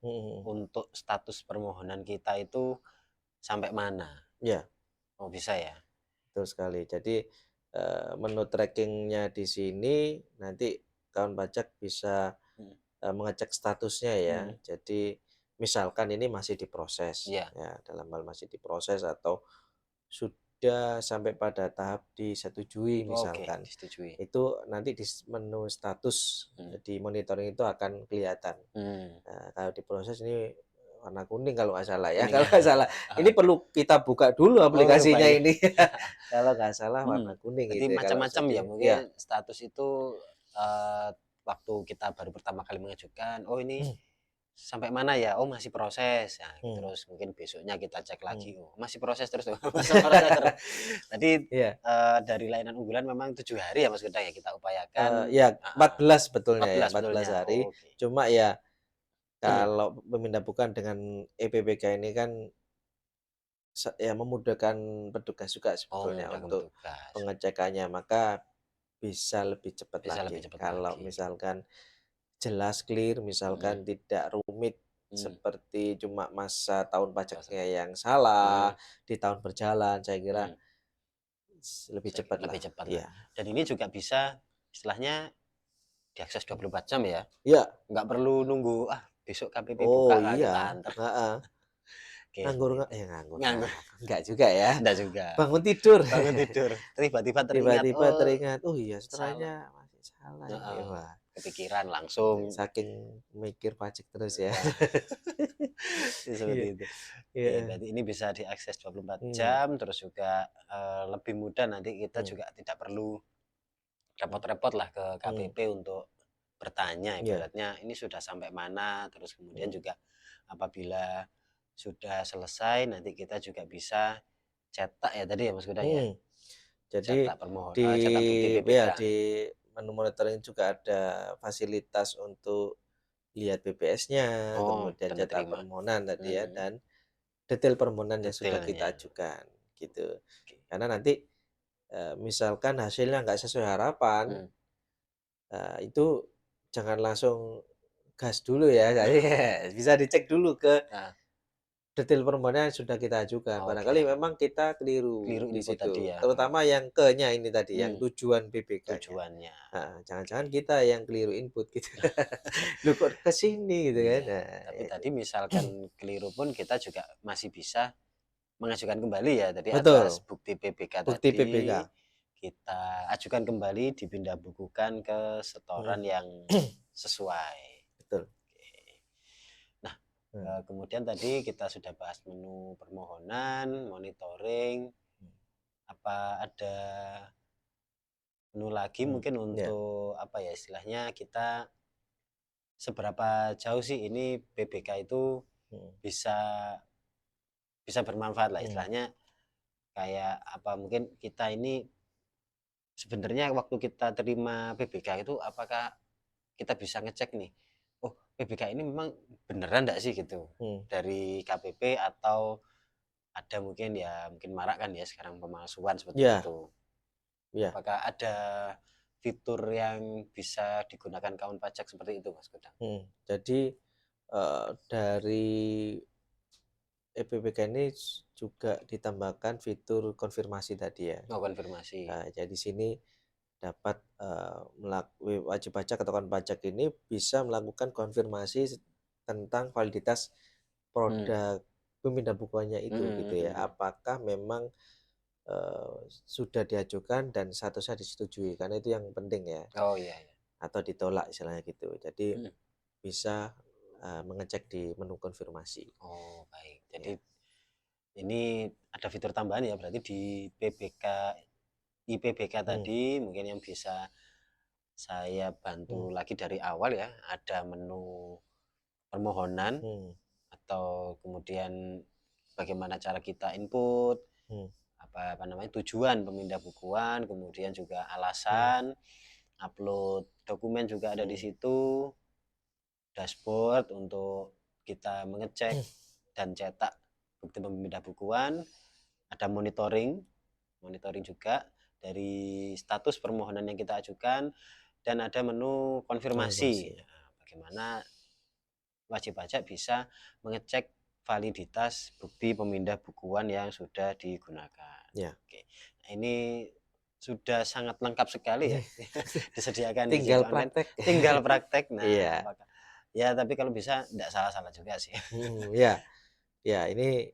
hmm. untuk status permohonan kita itu sampai mana? Ya, Oh, bisa ya? betul sekali. Jadi menu trackingnya di sini nanti kawan pajak bisa Hmm, mengecek statusnya ya. hmm, Jadi misalkan ini masih diproses, iya. ya dalam hal masih diproses atau sudah sampai pada tahap disetujui Oke, misalkan, disetujui. itu nanti di menu status Hmm, di monitoring itu akan kelihatan. hmm. Nah, kalau diproses ini warna kuning kalau nggak salah ya, Kuning kalau ya. nggak salah. Ini perlu kita buka dulu Oh, aplikasinya rupanya. ini. Kalau nggak salah warna Hmm, kuning berarti itu ya kalau macam-macam ya, jadi mungkin ya. status itu, eee, waktu kita baru pertama kali mengajukan, "Oh, ini Hmm, sampai mana ya?" "Oh, masih proses." Nah, hmm, terus mungkin besoknya kita cek hmm. lagi, "Oh, masih proses terus tuh." Masih proses terus. Tadi, Iya, dari layanan unggulan memang 7 hari ya, Mas Gudang, ya, kita upayakan ya heeh, 14 sebetulnya ya, 14 14 sebetulnya, hari. oke. Cuma ya kalau pemindahan dengan EPBK ini kan ya memudahkan petugas juga Oh, sebetulnya memudahkan untuk petugas, pengecekannya, maka bisa lebih cepat bisa lebih lagi. cepat Kalau lagi. misalkan jelas clear, Mhm, misalkan tidak rumit mmm, seperti cuma masa tahun pas pajaknya yang salah mhm, di tahun berjalan, saya kira mhm. lebih cepat Lebih lah. cepat lah. Iya. Dan ini juga bisa istilahnya diakses 24 jam ya. Iya. Nggak perlu nunggu, "Ah, besok KPP Oh buka, ah, iya, kita antar." heeh. Oke, Nganggur seperti itu. nganggur Nganggur, enggak juga ya. enggak juga. Bangun tidur, Bangun tidur, tiba-tiba teringat, tiba-tiba "Oh, teringat, "Oh iya salah." setelahnya masih salah ini." Heeh, Wah, kepikiran langsung, saking mikir pajak terus ya. wah, seperti Iya, itu. Oke, iya, berarti ini bisa diakses 24 mmm, jam, terus juga, lebih mudah, nanti kita mmm, juga tidak perlu mmm, repot-repot lah ke mmm, KPP untuk bertanya, iya, ibaratnya ini sudah sampai mana, terus kemudian mmm, juga apabila sudah selesai nanti kita juga bisa cetak ya tadi ya Mas Gudang ya? mhm. Jadi Cetak permohon di cetak bukti PPK. ya di menu monitoring juga ada fasilitas untuk lihat BPS-nya, Oh, kemudian tanda cetak terima. permohonan tadi ya, Mhm, dan detail permohonan yang sudah kita detailnya. ajukan, gitu. Oke. Karena nanti, misalkan hasilnya nggak sesuai harapan, Mmm, itu jangan langsung gas dulu ya, bisa dicek dulu ke nah, detail permohonan yang sudah kita ajukan. oke. Barangkali memang kita keliru Keliru di input tadi situ, ya, terutama yang ke-nya ini tadi, yang mmm, tujuan BPK-nya. tujuannya. Jangan-jangan Oke. kita yang keliru input gitu. Loh kok ke sini gitu kan. Iya, Nah, tapi itu. tadi misalkan keliru pun kita juga masih bisa mengajukan kembali ya, tadi atas Betul, bukti PPK bukti tadi, PPK. kita ajukan kembali, dipindah bukukan ke setoran Mhm. yang sesuai. Betul. Oke. Nah, Nah, kemudian tadi kita sudah bahas menu permohonan, monitoring, apa ada lagi mungkin Ya. untuk apa ya istilahnya kita seberapa jauh sih ini PBK itu Hmm. bisa bisa bermanfaat lah Hmm. istilahnya kayak apa mungkin kita ini sebenarnya waktu kita terima PBK itu apakah kita bisa ngecek nih, oh PBK ini memang beneran enggak sih gitu Hmm. dari KPP atau ada mungkin ya mungkin marak kan ya sekarang pemalsuan seperti Ya, itu. ya. Apakah ada fitur yang bisa digunakan kawan pajak seperti itu Mas Godang? Jadi dari EPBK ini juga ditambahkan fitur konfirmasi tadi ya. Oh konfirmasi. Jadi sini dapat wajib pajak atau kawan pajak ini bisa melakukan konfirmasi tentang validitas produk pemindah bukuannya itu gitu ya. Apakah memang sudah diajukan dan statusnya disetujui karena itu yang penting ya. Oh iya, iya. Atau ditolak istilahnya gitu. Jadi Hmm. bisa mengecek di menu konfirmasi. Oh baik. Ya. Jadi ini ada fitur tambahan ya berarti di PBK IPBK tadi mungkin yang bisa saya bantu lagi dari awal ya. Ada menu permohonan atau kemudian bagaimana cara kita input apa namanya tujuan pemindah bukuan, kemudian juga alasan, upload dokumen juga ada di situ, dashboard untuk kita mengecek dan cetak bukti pemindah bukuan, ada monitoring juga dari status permohonan yang kita ajukan dan ada menu konfirmasi. Nah, bagaimana wajib pajak bisa mengecek validitas bukti pemindah bukuan yang sudah digunakan. Ya. Oke. Nah, ini sudah sangat lengkap sekali ya disediakan di Tinggal online. praktek. Tinggal praktek. Nah, Iya. ya tapi kalau bisa tidak salah-salah juga sih. Ya, ya ini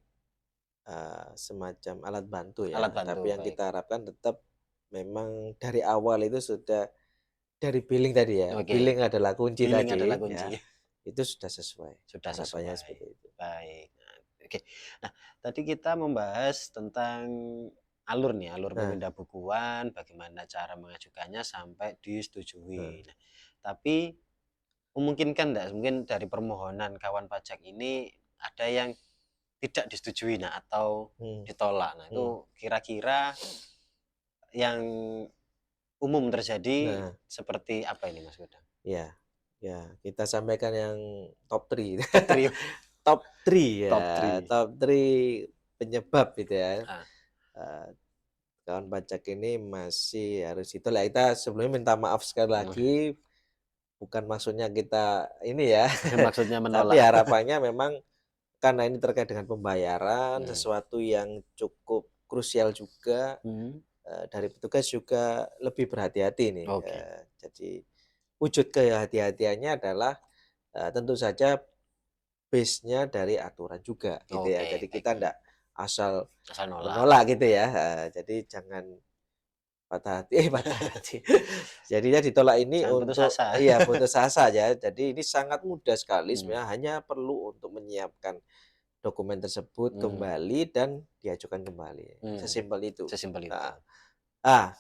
semacam alat bantu ya. Alat bantu, Tapi yang baik. kita harapkan tetap memang dari awal itu sudah dari billing tadi ya. Oke. Billing adalah kunci Billing tadi. adalah kunci. Ya, itu sudah sesuai. Sudah Harapannya sesuai. seperti itu. Baik. Nah, oke. Nah, tadi kita membahas tentang alur nih, alur pemindah bukuan, bagaimana cara mengajukannya sampai disetujui. Nah, tapi memungkinkan enggak mungkin dari permohonan kawan pajak ini ada yang tidak disetujui nah atau ditolak. Nah, itu kira-kira yang umum terjadi seperti apa ini Mas Godang? Ya, ya kita sampaikan yang top 3. Top 3. Top 3 ya. Top 3. Top 3 penyebab gitu ya. Kawan pajak ini masih harus itulah kita sebelumnya minta maaf sekali lagi. Bukan maksudnya kita ini ya. Maksudnya menolak. Tapi harapannya memang karena ini terkait dengan pembayaran, sesuatu yang cukup krusial juga. Dari petugas juga lebih berhati-hati nih. Jadi wujud kehati-hatiannya adalah tentu saja base-nya dari aturan juga gitu ya. Jadi kita enggak asal nolak gitu ya. Jadi jangan patah hati. Jadinya ditolak ini jangan untuk putus asa. Iya, putus asa ya. Jadi ini sangat mudah sekali sebenarnya hanya perlu untuk menyiapkan dokumen tersebut kembali dan diajukan kembali. Sesimpel itu. Sesimpel itu.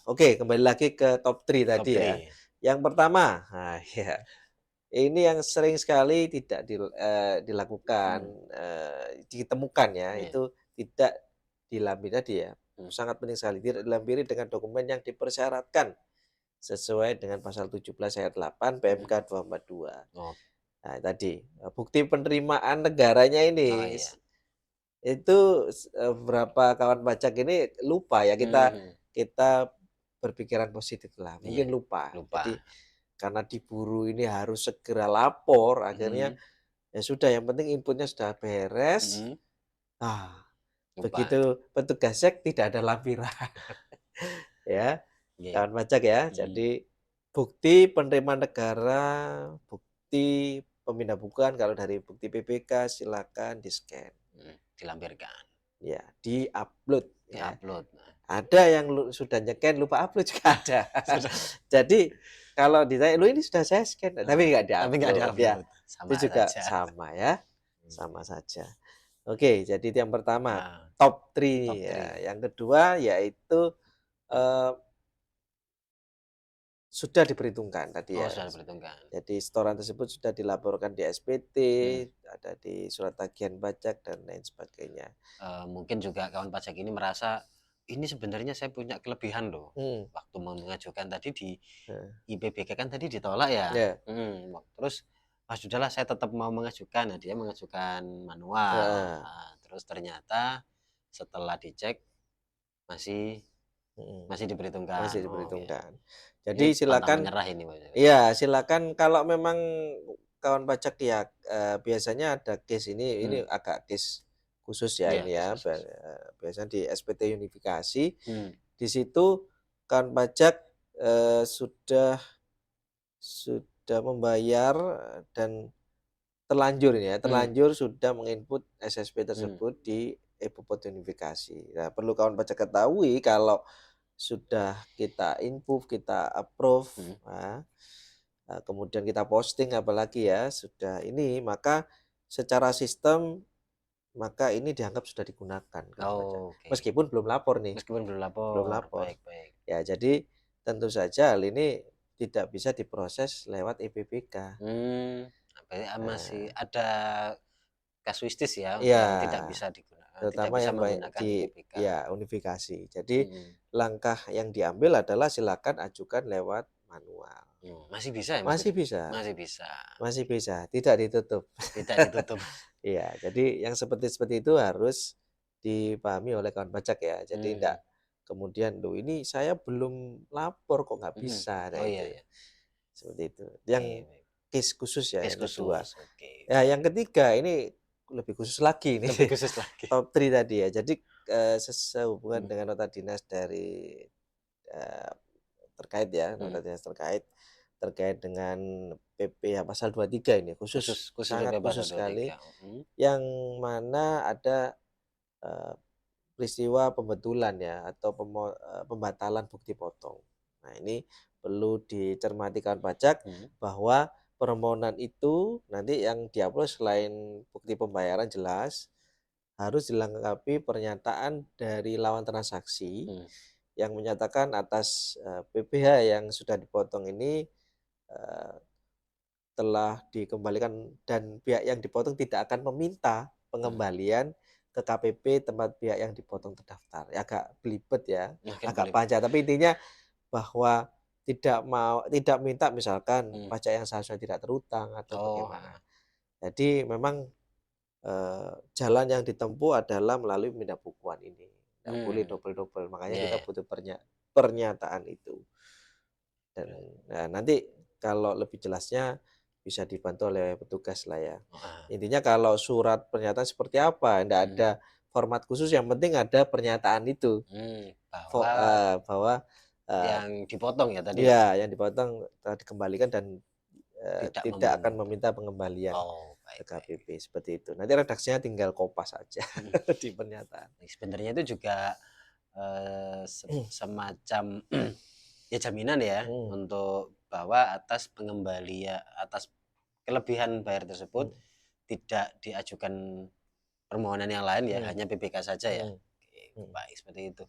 Oke, kembali lagi ke top 3 tadi ya. Yang pertama, ya. Ini yang sering sekali tidak dilakukan, ditemukan ya, itu tidak dilampiri tadi ya. Sangat penting sekali dilampiri dengan dokumen yang dipersyaratkan sesuai dengan pasal 17 ayat 8 PMK 242. Nah, tadi bukti penerimaan negaranya ini. Itu beberapa kawan pajak ini lupa ya kita berpikiran positif lah. Mungkin lupa. Jadi karena diburu ini harus segera lapor, akhirnya ya sudah yang penting inputnya sudah beres. Begitu petugas cek tidak ada lampiran. Ya, kawan pajak ya. Jadi bukti penerimaan negara, bukti pemindah bukuan kalau dari bukti PBK silakan di-scan. Dilampirkan. Ya, di-upload. Di-upload. Ada yang sudah nyeken lupa upload juga ada. Jadi kalau ditanya, lu ini sudah saya scan, tapi nggak di-upload. Ya, sama itu juga saja. sama ya, sama saja. Oke, jadi itu yang pertama, top 3 ya. Yang kedua yaitu sudah diperhitungkan tadi Oh, ya. sudah diperhitungkan. Jadi setoran tersebut sudah dilaporkan di SPT, ada di surat tagihan pajak dan lain sebagainya. Mungkin juga kawan pajak ini merasa ini sebenarnya saya punya kelebihan loh. Waktu mau mengajukan tadi di IPBK kan tadi ditolak ya. Terus sudahlah saya tetap mau mengajukan. Nah, dia mengajukan manual. Terus ternyata setelah dicek masih diperhitungkan. Masih Oh, ya. diperhitungkan. Ini Jadi pantang silakan menyerah ini, Pak. Iya, silakan kalau memang kawan pajak ya biasanya ada case ini agak case khusus ya Iya, ini ya. khusus. Biasanya di SPT unifikasi. Di situ kawan pajak sudah membayar dan terlanjur ya, terlanjur sudah menginput SSP tersebut di e-Bupot unifikasi. Nah, perlu kawan pajak ketahui kalau sudah kita input, kita approve, kemudian kita posting apalagi ya, sudah ini, maka secara sistem maka ini dianggap sudah digunakan kawan pajak. Okay. Meskipun belum lapor nih. Meskipun belum lapor. Belum lapor. Baik. Ya, jadi tentu saja hal ini tidak bisa diproses lewat EPBK. Masih ada kasuistis ya Iya, yang tidak bisa digunakan, tidak terutama bisa yang menggunakan di IPBK. ya unifikasi. Jadi langkah yang diambil adalah silakan ajukan lewat manual. Masih bisa ya, Mas? Masih bisa. Masih bisa. Masih bisa, tidak ditutup. Tidak ditutup. Iya, jadi yang seperti itu harus dipahami oleh kawan pajak ya. Jadi tidak kemudian, loh ini saya belum lapor kok nggak bisa. Nah, Oh itu. iya. Seperti itu. Yang case khusus ya, Case yang kedua. khusus. Okay. Ya, yang ketiga ini lebih khusus lagi nih. Lebih khusus lagi. Top 3 tadi ya. Jadi sehubungan dengan nota dinas dari terkait ya, nota dinas terkait dengan PPh pasal 23 ini khusus sangat PP khusus pasal sekali, 23. yang mana ada peristiwa pembetulan ya atau pembatalan bukti potong. Nah, ini perlu dicermati kawan pajak bahwa permohonan itu nanti yang diupload selain bukti pembayaran jelas harus dilengkapi pernyataan dari lawan transaksi yang menyatakan atas PPh yang sudah dipotong ini telah dikembalikan dan pihak yang dipotong tidak akan meminta pengembalian ke KPP tempat pihak yang dipotong terdaftar. Ya, agak belibet ya, agak panjang. Tapi intinya bahwa tidak minta misalkan pajak yang seharusnya tidak terutang atau bagaimana. Jadi memang jalan yang ditempuh adalah melalui pemindahan ini. Tidak boleh double-double. Makanya kita butuh pernyataan itu. Dan nanti kalau lebih jelasnya bisa dibantu oleh petugas lah ya. Intinya kalau surat pernyataan seperti apa, tidak ada format khusus, yang penting ada pernyataan itu. Bahwa yang dipotong ya tadi. Iya, yang dipotong telah dikembalikan dan tidak akan meminta pengembalian ke KPP seperti itu. Nanti redaksinya tinggal kopas saja di pernyataan. Sebenarnya itu juga semacam ya jaminan ya untuk bahwa atas pengembalian atas kelebihan bayar tersebut tidak diajukan permohonan yang lain ya, hanya PBK saja ya. Baik, seperti itu.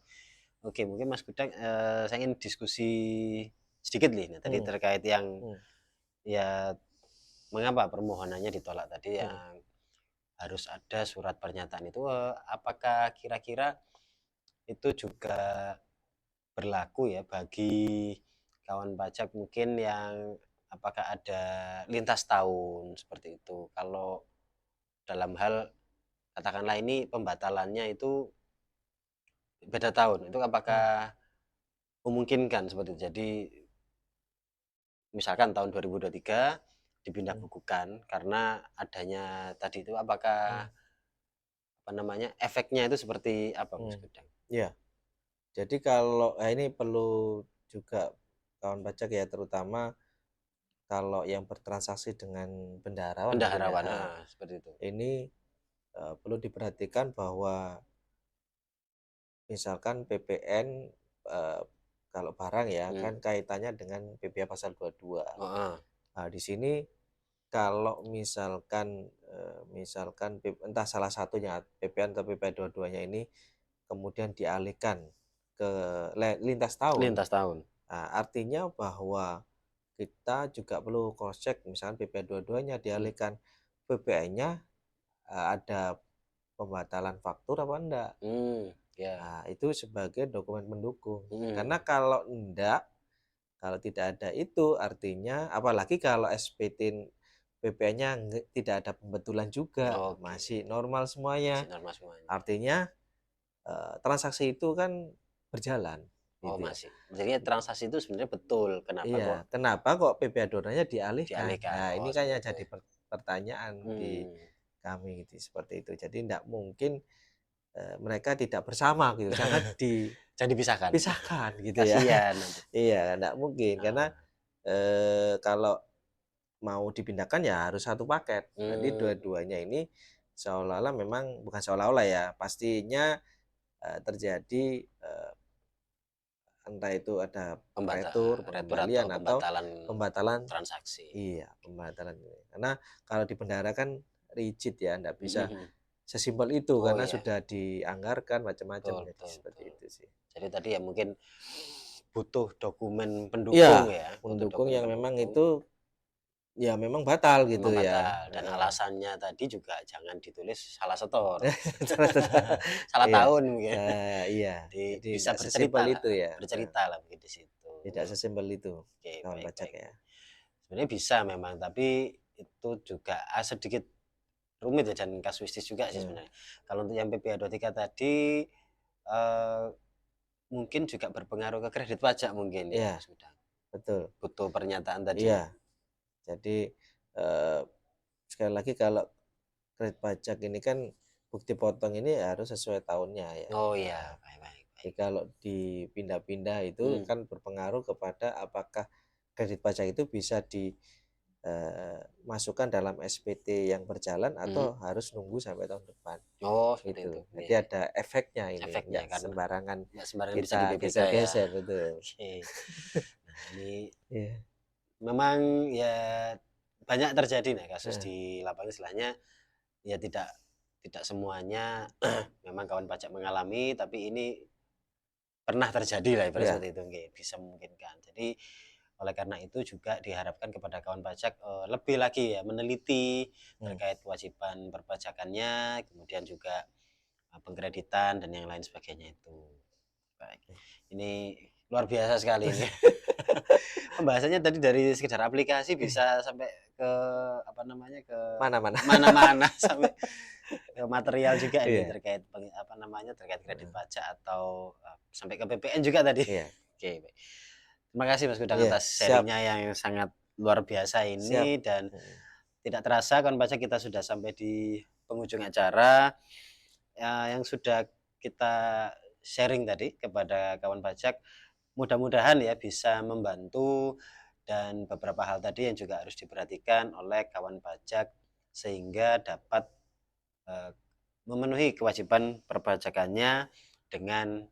Oke, mungkin Mas Gudang saya ingin diskusi sedikit nih tadi terkait yang ya mengapa permohonannya ditolak tadi, yang harus ada surat pernyataan itu, apakah kira-kira itu juga berlaku ya bagi kawan pajak mungkin yang apakah ada lintas tahun seperti itu, kalau dalam hal katakanlah ini pembatalannya itu beda tahun, itu apakah memungkinkan seperti itu? Jadi misalkan tahun 2023 dipindah bukukan karena adanya tadi itu, apakah apa namanya efeknya itu seperti apa, Mas Gudang? Ya, jadi kalau ini perlu juga kawan pajak ya, terutama kalau yang bertransaksi dengan bendaharawan seperti itu. Ini perlu diperhatikan bahwa misalkan PPN kalau barang ya kan kaitannya dengan PPh pasal 22. Nah, di sini kalau misalkan entah salah satunya PPN atau PPh 22-nya ini kemudian dialihkan ke lintas tahun. Nah, artinya bahwa kita juga perlu cross check, misalkan PPh 22-nya dialihkan, PPh-nya ada pembatalan faktur apa enggak. Ya. Nah, itu sebagai dokumen pendukung. Hmm. Karena kalau tidak ada itu artinya, apalagi kalau SPT PPh-nya tidak ada pembetulan juga, Oke. masih normal semuanya. Masih normal semuanya. Artinya transaksi itu kan berjalan. Oh, Gitu ya. masih. Jadi transaksi itu sebenarnya betul. Kenapa kok Iya, kenapa kok PPh 22-nya dialihkan? dialihkan? Nah, Oh, ini kan yang seperti jadi itu. pertanyaan di Hmm. kami gitu, seperti itu. Jadi tidak mungkin mereka tidak bersama gitu, sangat Jangan dipisahkan. dipisahkan gitu ya. Kasihan nanti. Iya, tidak mungkin karena Ah. kalau mau dipindahkan ya harus satu paket. Jadi Hmm. dua-duanya ini seolah-olah, memang bukan seolah-olah ya, pastinya terjadi entah itu ada retur, pengembalian, atau pembatalan transaksi. Iya, pembatalan. Karena kalau di bendahara kan rigid ya, enggak bisa Mhm. sesimpel itu Oh, karena iya. sudah dianggarkan macam-macam. Betul, Jadi betul, seperti betul. itu sih. Jadi tadi ya mungkin butuh dokumen Iya, pendukung ya, butuh pendukung dokumen yang memang pendukung. itu ya memang batal gitu Memang ya. batal dan alasannya tadi juga jangan ditulis salah setor, salah Iya. tahun mungkin. Iya. Jadi Jadi bisa enggak bercerita sesimpel lah, itu ya. bercerita lah mungkin di situ. Tidak sesimpel itu Oke, kawan baik, pajak baik. ya. Sebenarnya bisa memang, tapi itu juga sedikit rumit ya dan kasuistis juga sih sebenarnya. Kalau untuk yang PPh 23 tadi mungkin juga berpengaruh ke kredit pajak mungkin ya, Iya, Mas Udang. betul. Butuh pernyataan tadi. Iya. Jadi sekali lagi, kalau kredit pajak ini kan bukti potong ini harus sesuai tahunnya ya. Oh iya, baik, baik, Jadi baik. kalau dipindah-pindah itu kan berpengaruh kepada apakah kredit pajak itu bisa dimasukkan dalam SPT yang berjalan atau harus nunggu sampai tahun depan. Oh, seperti itu. Gitu. Jadi Iya. ada efeknya ini, Efeknya enggak kan sembarangan nggak sembarangan bisa di kita PPK ya. geser-geser, betul. Oke. Nah, ini Iya. memang ya banyak terjadi nih kasus di lapangan, istilahnya ya tidak semuanya memang kawan pajak mengalami, tapi ini pernah terjadi lah ibarat seperti itu, nggih, bisa memungkinkan. Jadi oleh karena itu juga diharapkan kepada kawan pajak lebih lagi ya meneliti terkait kewajiban perpajakannya, kemudian juga pengkreditan dan yang lain sebagainya itu. Baik. Ini luar biasa sekali ini. Pembahasannya tadi dari sekedar aplikasi bisa sampai ke apa namanya, ke Mana-mana. mana-mana sampai ke material juga ini Iya. terkait apa namanya, terkait kredit pajak atau sampai ke PPN juga tadi. Iya. Oke, baik. Terima kasih Mas Gudang Iya, atas siap. sharingnya yang sangat luar biasa ini, Siap. dan tidak terasa kawan pajak kita sudah sampai di penghujung acara yang sudah kita sharing tadi kepada kawan pajak. Mudah-mudahan ya bisa membantu, dan beberapa hal tadi yang juga harus diperhatikan oleh kawan pajak sehingga dapat memenuhi kewajiban perpajakannya dengan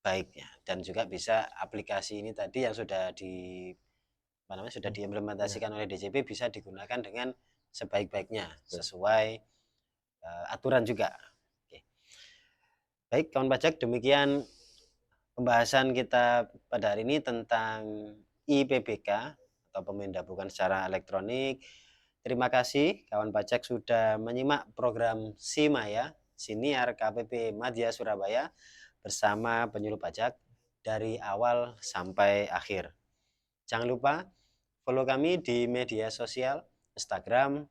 baiknya, dan juga bisa aplikasi ini tadi yang sudah sudah diimplementasikan oleh DJP bisa digunakan dengan sebaik-baiknya sesuai aturan juga. Oke. Baik kawan pajak, demikian pembahasan kita pada hari ini tentang IPBK atau pemindahan secara elektronik. Terima kasih kawan pajak sudah menyimak program SIMAYA, Siniar KPP Madya Surabaya, bersama penyuluh pajak dari awal sampai akhir. Jangan lupa follow kami di media sosial Instagram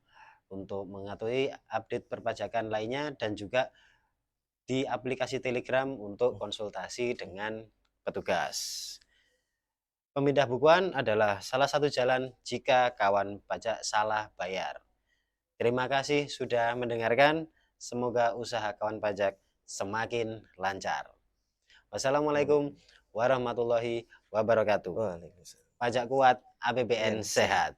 untuk mengetahui update perpajakan lainnya, dan juga di aplikasi Telegram untuk konsultasi dengan petugas. Pemindah bukuan adalah salah satu jalan jika kawan pajak salah bayar. Terima kasih sudah mendengarkan. Semoga usaha kawan pajak semakin lancar. Wassalamualaikum warahmatullahi wabarakatuh. Pajak kuat, APBN sehat.